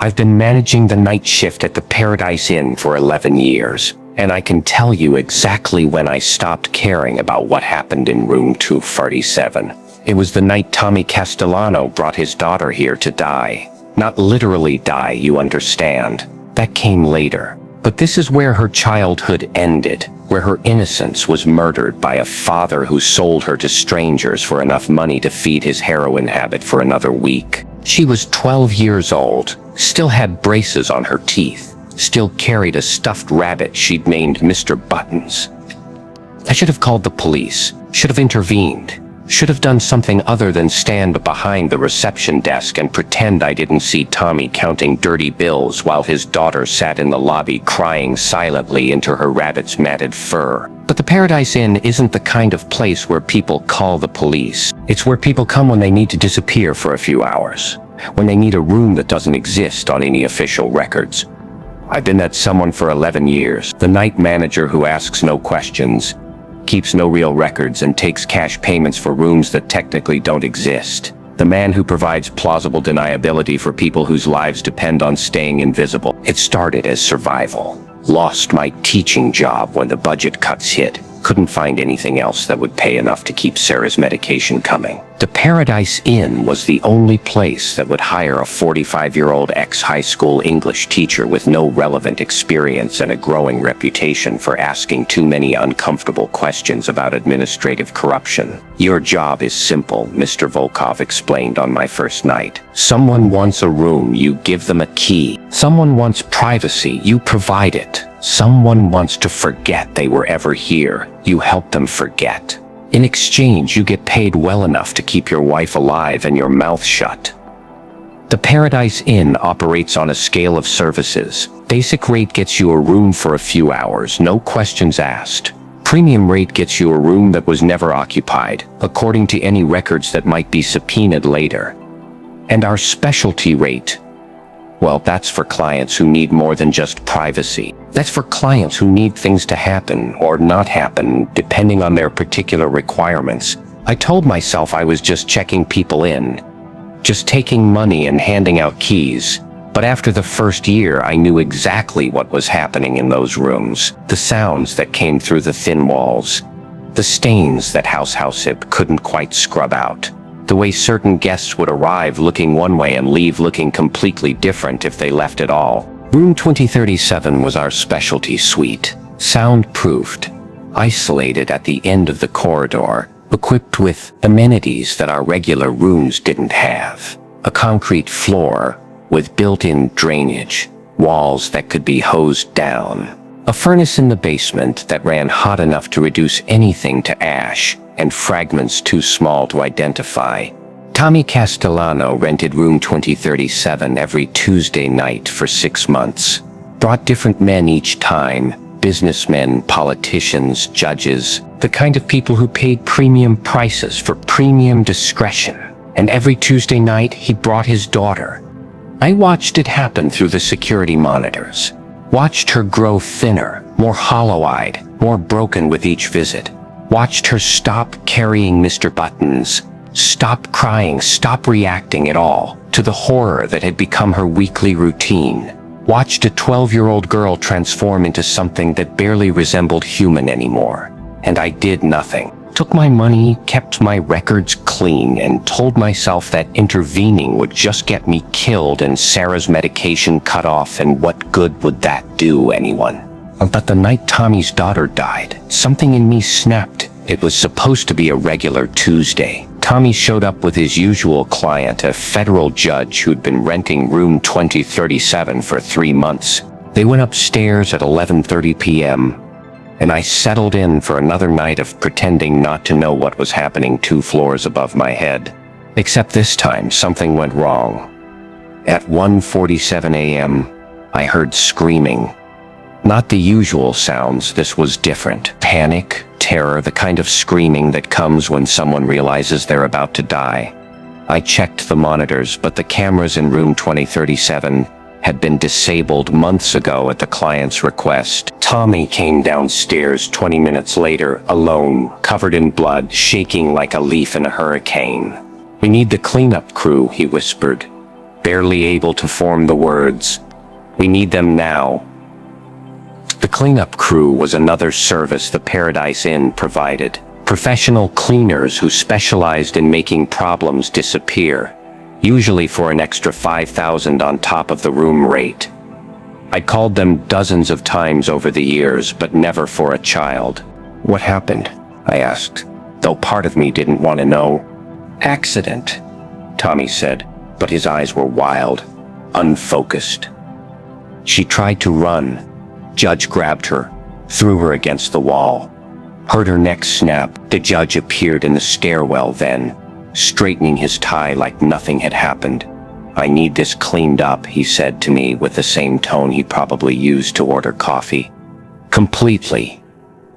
I've been managing the night shift at the Paradise Inn for 11 years, and I can tell you exactly when I stopped caring about what happened in room 247. It was the night Tommy Castellano brought his daughter here to die. Not literally die, you understand. That came later. But this is where her childhood ended, where her innocence was murdered by a father who sold her to strangers for enough money to feed his heroin habit for another week. She was 12 years old, still had braces on her teeth, still carried a stuffed rabbit she'd named Mr. Buttons. I should have called the police, should have intervened, should have done something other than stand behind the reception desk and pretend I didn't see Tommy counting dirty bills while his daughter sat in the lobby crying silently into her rabbit's matted fur. But the Paradise Inn isn't the kind of place where people call the police. It's where people come when they need to disappear for a few hours, when they need a room that doesn't exist on any official records. I've been that someone for 11 years, the night manager who asks no questions, keeps no real records, and takes cash payments for rooms that technically don't exist. The man who provides plausible deniability for people whose lives depend on staying invisible. It started as survival. Lost my teaching job when the budget cuts hit. Couldn't find anything else that would pay enough to keep Sarah's medication coming. The Paradise Inn was the only place that would hire a 45-year-old ex-high school English teacher with no relevant experience and a growing reputation for asking too many uncomfortable questions about administrative corruption. Your job is simple, Mr. Volkov explained on my first night. Someone wants a room, you give them a key. Someone wants privacy, you provide it. Someone wants to forget they were ever here, you help them forget. In exchange, you get paid well enough to keep your wife alive and your mouth shut. The Paradise Inn operates on a scale of services. Basic rate gets you a room for a few hours, no questions asked. Premium rate gets you a room that was never occupied, according to any records that might be subpoenaed later. And our specialty rate, well, that's for clients who need more than just privacy. That's for clients who need things to happen or not happen, depending on their particular requirements. I told myself I was just checking people in, just taking money and handing out keys. But after the first year, I knew exactly what was happening in those rooms. The sounds that came through the thin walls. The stains that House Hip couldn't quite scrub out. The way certain guests would arrive looking one way and leave looking completely different if they left at all. Room 2037 was our specialty suite. Soundproofed, isolated at the end of the corridor, equipped with amenities that our regular rooms didn't have. A concrete floor with built-in drainage, walls that could be hosed down. A furnace in the basement that ran hot enough to reduce anything to ash, and fragments too small to identify. Tommy Castellano rented room 2037 every Tuesday night for 6 months. Brought different men each time, businessmen, politicians, judges, the kind of people who paid premium prices for premium discretion. And every Tuesday night, he brought his daughter. I watched it happen through the security monitors. Watched her grow thinner, more hollow-eyed, more broken with each visit. Watched her stop carrying Mr. Buttons, stop crying, stop reacting at all to the horror that had become her weekly routine. Watched a 12-year-old girl transform into something that barely resembled human anymore. And I did nothing. Took my money, kept my records clean, and told myself that intervening would just get me killed and Sarah's medication cut off, and what good would that do anyone? But the night Tommy's daughter died, something in me snapped. It was supposed to be a regular Tuesday. Tommy showed up with his usual client, a federal judge who'd been renting room 2037 for 3 months. They went upstairs at 11:30 p.m., and I settled in for another night of pretending not to know what was happening 2 floors above my head. Except this time, something went wrong. At 1:47 a.m., I heard screaming. Not the usual sounds, this was different. Panic, terror, the kind of screaming that comes when someone realizes they're about to die. I checked the monitors, but the cameras in room 2037 had been disabled months ago at the client's request. Tommy came downstairs 20 minutes later, alone, covered in blood, shaking like a leaf in a hurricane. "We need the cleanup crew," he whispered. barely able to form the words, "We need them now." The cleanup crew was another service the Paradise Inn provided. Professional cleaners who specialized in making problems disappear, usually for an extra $5,000 on top of the room rate. I called them dozens of times over the years, but never for a child. "What happened?" I asked, though part of me didn't want to know. "Accident," Tommy said, but his eyes were wild, unfocused. She tried to run. Judge grabbed her, threw her against the wall. Heard her neck snap. The judge appeared in the stairwell then, straightening his tie like nothing had happened. "I need this cleaned up," he said to me with the same tone he probably used to order coffee. "Completely.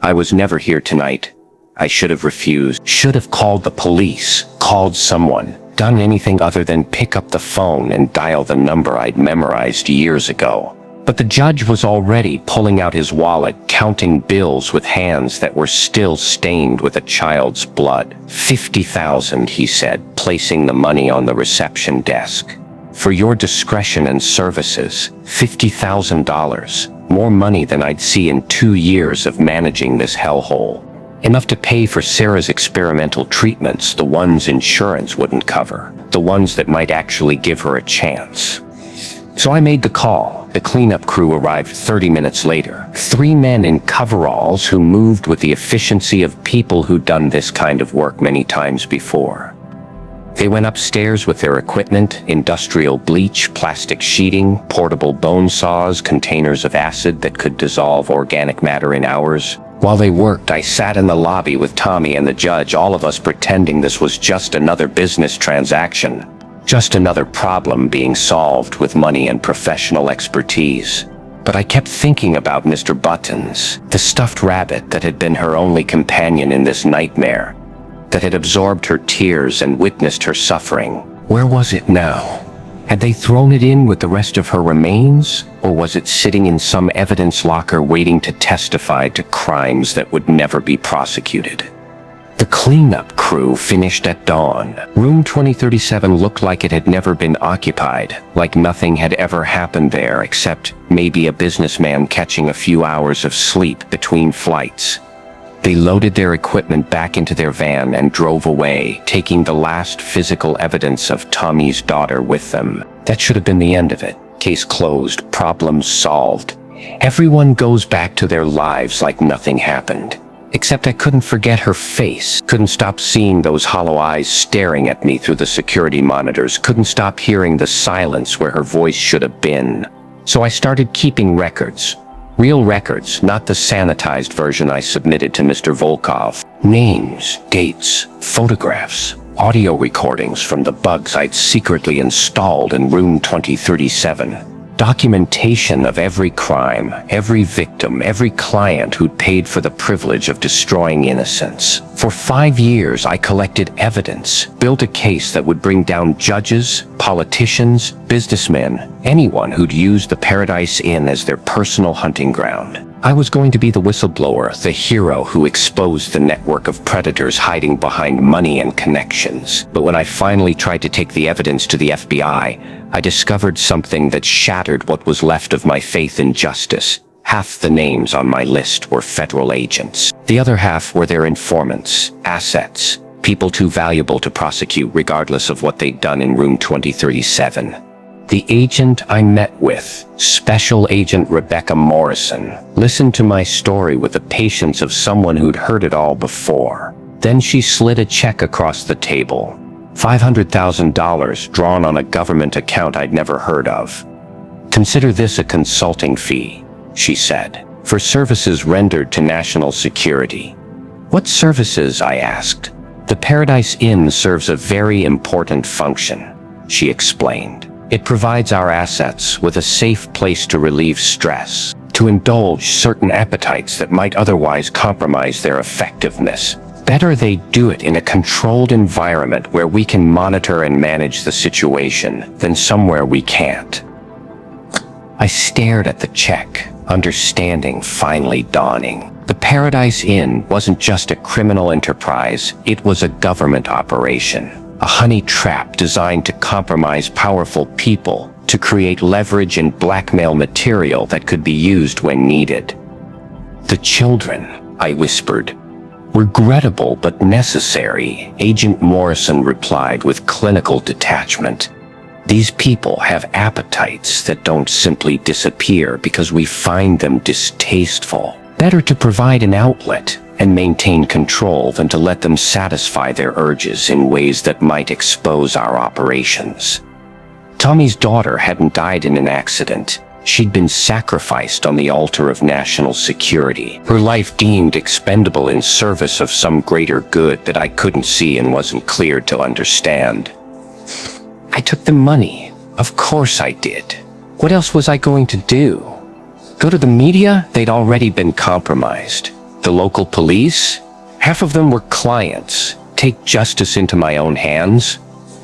I was never here tonight. I should have refused. Should have called the police, called someone, done anything other than pick up the phone and dial the number I'd memorized years ago." But the judge was already pulling out his wallet, counting bills with hands that were still stained with a child's blood. "50,000, he said, placing the money on the reception desk. "For your discretion and services, $50,000. More money than I'd see in 2 years of managing this hellhole. Enough to pay for Sarah's experimental treatments, the ones insurance wouldn't cover, the ones that might actually give her a chance." So I made the call. The cleanup crew arrived 30 minutes later. 3 men in coveralls who moved with the efficiency of people who'd done this kind of work many times before. They went upstairs with their equipment: industrial bleach, plastic sheeting, portable bone saws, containers of acid that could dissolve organic matter in hours. While they worked, I sat in the lobby with Tommy and the judge, all of us pretending this was just another business transaction. Just another problem being solved with money and professional expertise. But I kept thinking about Mr. Buttons, the stuffed rabbit that had been her only companion in this nightmare, that had absorbed her tears and witnessed her suffering. Where was it now? Had they thrown it in with the rest of her remains? Or was it sitting in some evidence locker waiting to testify to crimes that would never be prosecuted? The cleanup crew finished at dawn. Room 2037 looked like it had never been occupied, like nothing had ever happened there except maybe a businessman catching a few hours of sleep between flights. They loaded their equipment back into their van and drove away, taking the last physical evidence of Tommy's daughter with them. That should have been the end of it. Case closed, problem solved. Everyone goes back to their lives like nothing happened. Except I couldn't forget her face, couldn't stop seeing those hollow eyes staring at me through the security monitors, couldn't stop hearing the silence where her voice should have been. So I started keeping records. Real records, not the sanitized version I submitted to Mr. Volkov. Names, dates, photographs, audio recordings from the bugs I'd secretly installed in room 2037. Documentation of every crime, every victim, every client who'd paid for the privilege of destroying innocence. For 5 years, I collected evidence, built a case that would bring down judges, politicians, businessmen, anyone who'd used the Paradise Inn as their personal hunting ground. I was going to be the whistleblower, the hero who exposed the network of predators hiding behind money and connections. But when I finally tried to take the evidence to the FBI, I discovered something that shattered what was left of my faith in justice. Half the names on my list were federal agents. The other half were their informants, assets, people too valuable to prosecute regardless of what they'd done in room 2037. The agent I met with, Special Agent Rebecca Morrison, listened to my story with the patience of someone who'd heard it all before. Then she slid a check across the table. $500,000 drawn on a government account I'd never heard of. "Consider this a consulting fee," she said, "for services rendered to national security." "What services?" I asked. "The Paradise Inn serves a very important function," she explained. "It provides our assets with a safe place to relieve stress, to indulge certain appetites that might otherwise compromise their effectiveness. Better they do it in a controlled environment where we can monitor and manage the situation than somewhere we can't." I stared at the check, understanding finally dawning. The Paradise Inn wasn't just a criminal enterprise, it was a government operation. A honey trap designed to compromise powerful people, to create leverage and blackmail material that could be used when needed. "The children," I whispered. "Regrettable but necessary," Agent Morrison replied with clinical detachment. "These people have appetites that don't simply disappear because we find them distasteful. Better to provide an outlet and maintain control than to let them satisfy their urges in ways that might expose our operations." Tommy's daughter hadn't died in an accident. She'd been sacrificed on the altar of national security, her life deemed expendable in service of some greater good that I couldn't see and wasn't clear to understand. I took the money. Of course I did. What else was I going to do? Go to the media? They'd already been compromised. The local police? Half of them were clients. Take justice into my own hands?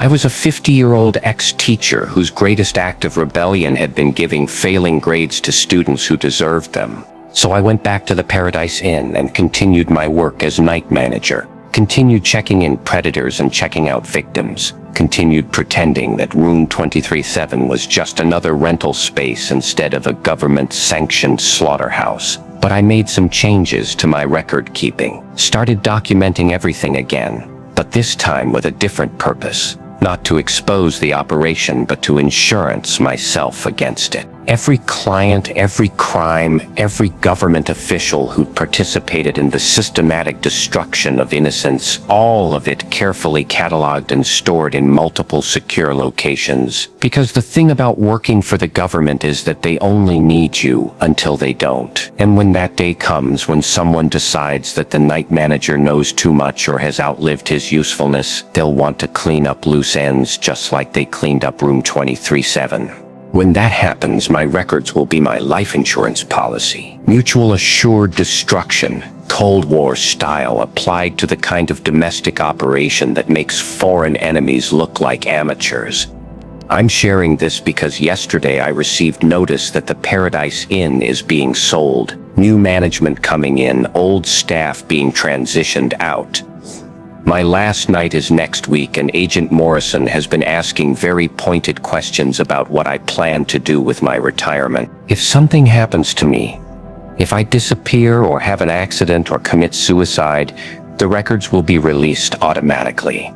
I was a 50-year-old ex-teacher whose greatest act of rebellion had been giving failing grades to students who deserved them. So I went back to the Paradise Inn and continued my work as night manager, continued checking in predators and checking out victims, continued pretending that room 237 was just another rental space instead of a government-sanctioned slaughterhouse. But I made some changes to my record keeping, started documenting everything again, but this time with a different purpose. Not to expose the operation, but to insurance myself against it. Every client, every crime, every government official who participated in the systematic destruction of innocence, all of it carefully cataloged and stored in multiple secure locations. Because the thing about working for the government is that they only need you until they don't. And when that day comes, when someone decides that the night manager knows too much or has outlived his usefulness, they'll want to clean up loose ends just like they cleaned up room 237. When that happens, my records will be my life insurance policy. Mutual assured destruction, Cold War style, applied to the kind of domestic operation that makes foreign enemies look like amateurs. I'm sharing this because yesterday I received notice that the Paradise Inn is being sold. New management coming in, old staff being transitioned out. My last night is next week, and Agent Morrison has been asking very pointed questions about what I plan to do with my retirement. If something happens to me, if I disappear or have an accident or commit suicide, the records will be released automatically.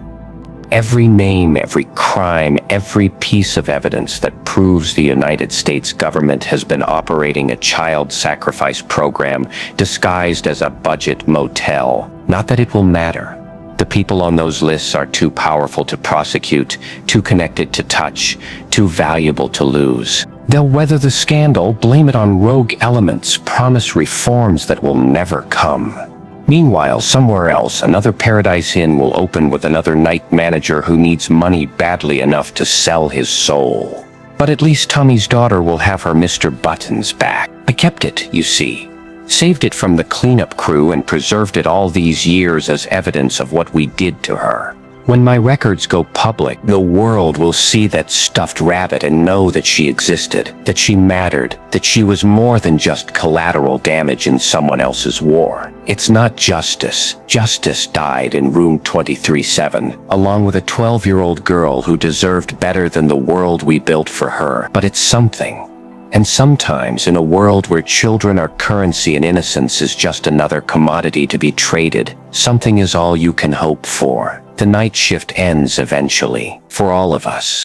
Every name, every crime, every piece of evidence that proves the United States government has been operating a child sacrifice program disguised as a budget motel. Not that it will matter. The people on those lists are too powerful to prosecute, too connected to touch, too valuable to lose. They'll weather the scandal, blame it on rogue elements, promise reforms that will never come. Meanwhile, somewhere else, another Paradise Inn will open with another night manager who needs money badly enough to sell his soul. But at least Tommy's daughter will have her Mr. Buttons back. I kept it, you see. Saved it from the cleanup crew and preserved it all these years as evidence of what we did to her. When my records go public, the world will see that stuffed rabbit and know that she existed, that she mattered, that she was more than just collateral damage in someone else's war. It's not justice. Justice died in room 237, along with a 12-year-old girl who deserved better than the world we built for her. But it's something. And sometimes, in a world where children are currency and innocence is just another commodity to be traded, something is all you can hope for. The night shift ends eventually, for all of us.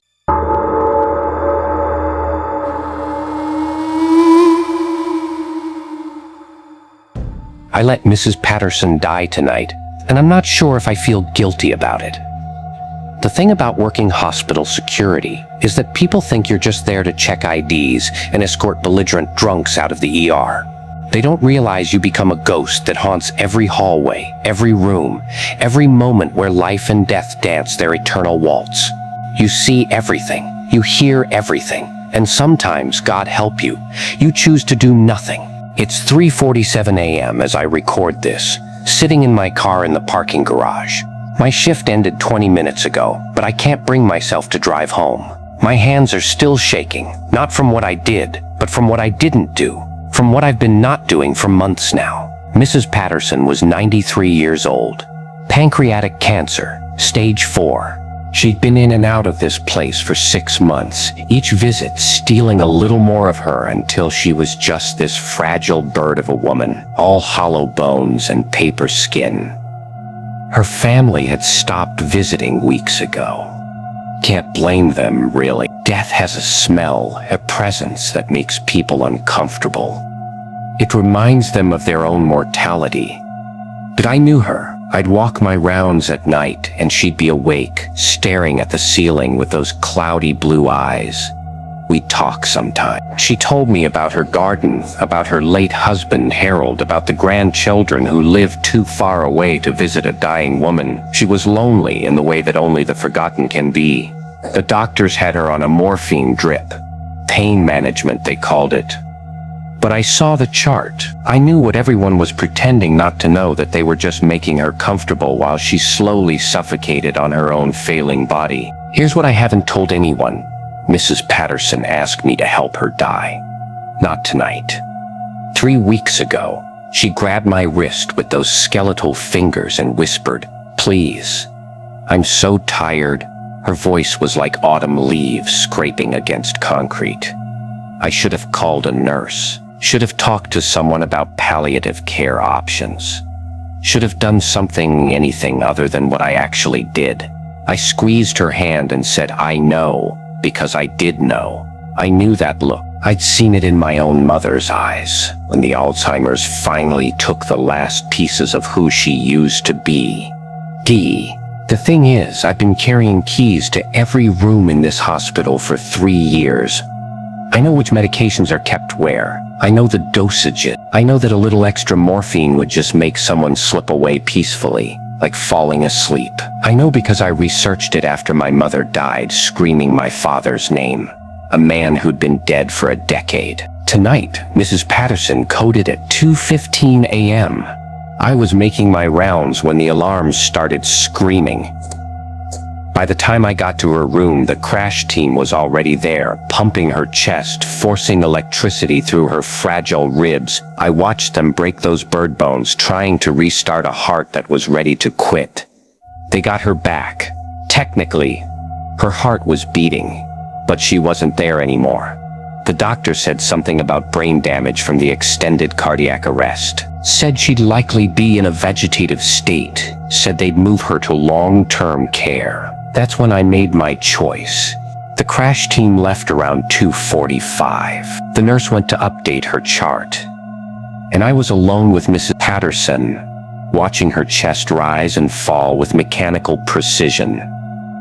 I let Mrs. Patterson die tonight, and I'm not sure if I feel guilty about it. The thing about working hospital security is that people think you're just there to check IDs and escort belligerent drunks out of the ER. They don't realize you become a ghost that haunts every hallway, every room, every moment where life and death dance their eternal waltz. You see everything, you hear everything, and sometimes, God help you, you choose to do nothing. It's 3:47 a.m. as I record this, sitting in my car in the parking garage. My shift ended 20 minutes ago, but I can't bring myself to drive home. My hands are still shaking, not from what I did, but from what I didn't do, from what I've been not doing for months now. Mrs. Patterson was 93 years old. Pancreatic cancer, stage 4. She'd been in and out of this place for 6 months, each visit stealing a little more of her until she was just this fragile bird of a woman, all hollow bones and paper skin. Her family had stopped visiting weeks ago. Can't blame them, really. Death has a smell, a presence that makes people uncomfortable. It reminds them of their own mortality. But I knew her. I'd walk my rounds at night, and she'd be awake, staring at the ceiling with those cloudy blue eyes. We'd talk sometime. She told me about her garden, about her late husband, Harold, about the grandchildren who lived too far away to visit a dying woman. She was lonely in the way that only the forgotten can be. The doctors had her on a morphine drip. Pain management, they called it. But I saw the chart. I knew what everyone was pretending not to know, that they were just making her comfortable while she slowly suffocated on her own failing body. Here's what I haven't told anyone. Mrs. Patterson asked me to help her die. Not tonight. 3 weeks ago, she grabbed my wrist with those skeletal fingers and whispered, "Please. I'm so tired." Her voice was like autumn leaves scraping against concrete. I should have called a nurse. Should have talked to someone about palliative care options. Should have done anything other than what I actually did. I squeezed her hand and said, "I know," because I did know. I knew that look. I'd seen it in my own mother's eyes, when the Alzheimer's finally took the last pieces of who she used to be. The thing is, I've been carrying keys to every room in this hospital for 3 years. I know which medications are kept where. I know the dosages. I know that a little extra morphine would just make someone slip away peacefully, like falling asleep. I know because I researched it after my mother died, screaming my father's name. A man who'd been dead for a decade. Tonight, Mrs. Patterson coded at 2:15 a.m. I was making my rounds when the alarms started screaming. By the time I got to her room, the crash team was already there, pumping her chest, forcing electricity through her fragile ribs. I watched them break those bird bones, trying to restart a heart that was ready to quit. They got her back. Technically, her heart was beating, but she wasn't there anymore. The doctor said something about brain damage from the extended cardiac arrest. Said she'd likely be in a vegetative state. Said they'd move her to long-term care. That's when I made my choice. The crash team left around 2:45. The nurse went to update her chart. And I was alone with Mrs. Patterson, watching her chest rise and fall with mechanical precision,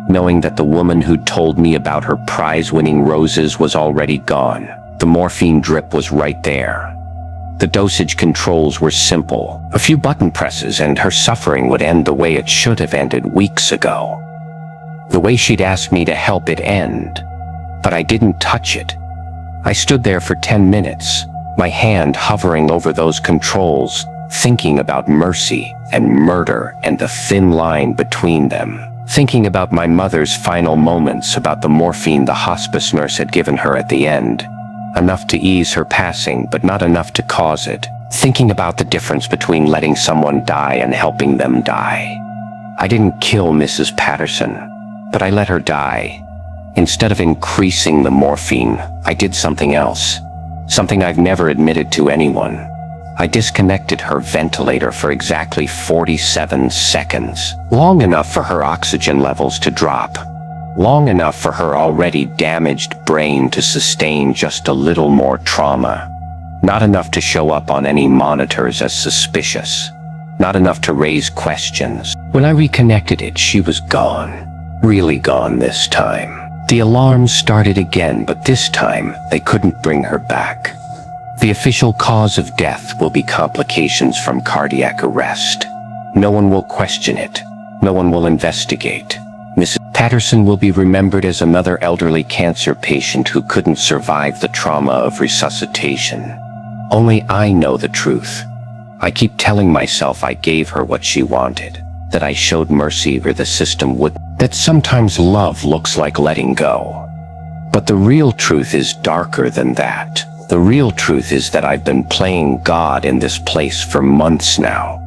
knowing that the woman who'd told me about her prize-winning roses was already gone. The morphine drip was right there. The dosage controls were simple. A few button presses and her suffering would end the way it should have ended weeks ago. The way she'd asked me to help it end. But I didn't touch it. I stood there for 10 minutes, my hand hovering over those controls, thinking about mercy and murder and the thin line between them. Thinking about my mother's final moments, about the morphine the hospice nurse had given her at the end. Enough to ease her passing, but not enough to cause it. Thinking about the difference between letting someone die and helping them die. I didn't kill Mrs. Patterson, but I let her die. Instead of increasing the morphine, I did something else. Something I've never admitted to anyone. I disconnected her ventilator for exactly 47 seconds. Long enough for her oxygen levels to drop. Long enough for her already damaged brain to sustain just a little more trauma. Not enough to show up on any monitors as suspicious. Not enough to raise questions. When I reconnected it, she was gone. Really gone this time. The alarms started again, but this time they couldn't bring her back. The official cause of death will be complications from cardiac arrest. No one will question it. No one will investigate. Mrs. Patterson will be remembered as another elderly cancer patient who couldn't survive the trauma of resuscitation. Only I know the truth. I keep telling myself I gave her what she wanted, that I showed mercy where the system wouldn't, that sometimes love looks like letting go. But the real truth is darker than that. The real truth is that I've been playing God in this place for months now.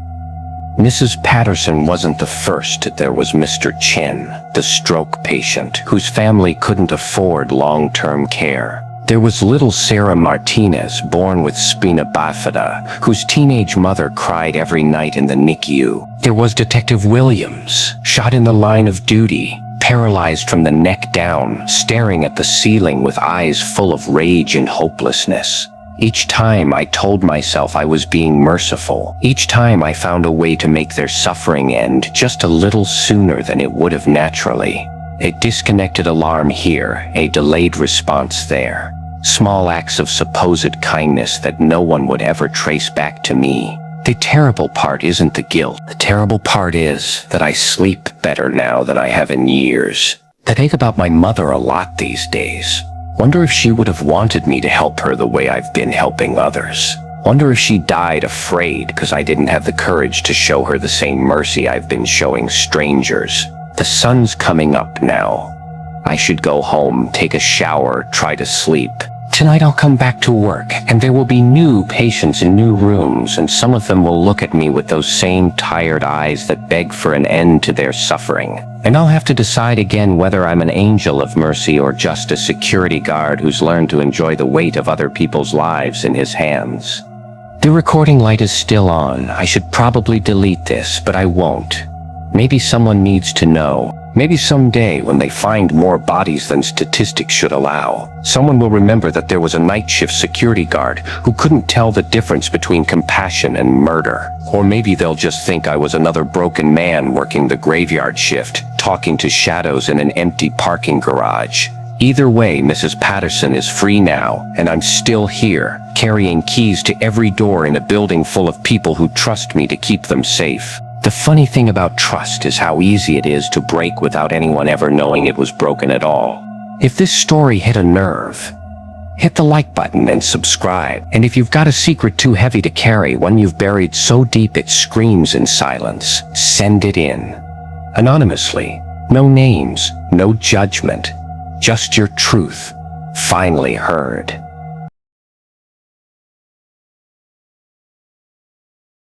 Mrs. Patterson wasn't the first. There was Mr. Chen, the stroke patient, whose family couldn't afford long-term care. There was little Sarah Martinez, born with spina bifida, whose teenage mother cried every night in the NICU. There was Detective Williams, shot in the line of duty, paralyzed from the neck down, staring at the ceiling with eyes full of rage and hopelessness. Each time I told myself I was being merciful. Each time I found a way to make their suffering end just a little sooner than it would have naturally. A disconnected alarm here, a delayed response there. Small acts of supposed kindness that no one would ever trace back to me. The terrible part isn't the guilt. The terrible part is that I sleep better now than I have in years. I think about my mother a lot these days. Wonder if she would have wanted me to help her the way I've been helping others. Wonder if she died afraid because I didn't have the courage to show her the same mercy I've been showing strangers. The sun's coming up now. I should go home, take a shower, try to sleep. Tonight I'll come back to work, and there will be new patients in new rooms, and some of them will look at me with those same tired eyes that beg for an end to their suffering. And I'll have to decide again whether I'm an angel of mercy or just a security guard who's learned to enjoy the weight of other people's lives in his hands. The recording light is still on. I should probably delete this, but I won't. Maybe someone needs to know. Maybe someday, when they find more bodies than statistics should allow, someone will remember that there was a night shift security guard who couldn't tell the difference between compassion and murder. Or maybe they'll just think I was another broken man working the graveyard shift, talking to shadows in an empty parking garage. Either way, Mrs. Patterson is free now, and I'm still here, carrying keys to every door in a building full of people who trust me to keep them safe. The funny thing about trust is how easy it is to break without anyone ever knowing it was broken at all. If this story hit a nerve, hit the like button and subscribe. And if you've got a secret too heavy to carry, one you've buried so deep it screams in silence, send it in. Anonymously. No names, no judgment. Just your truth. Finally heard.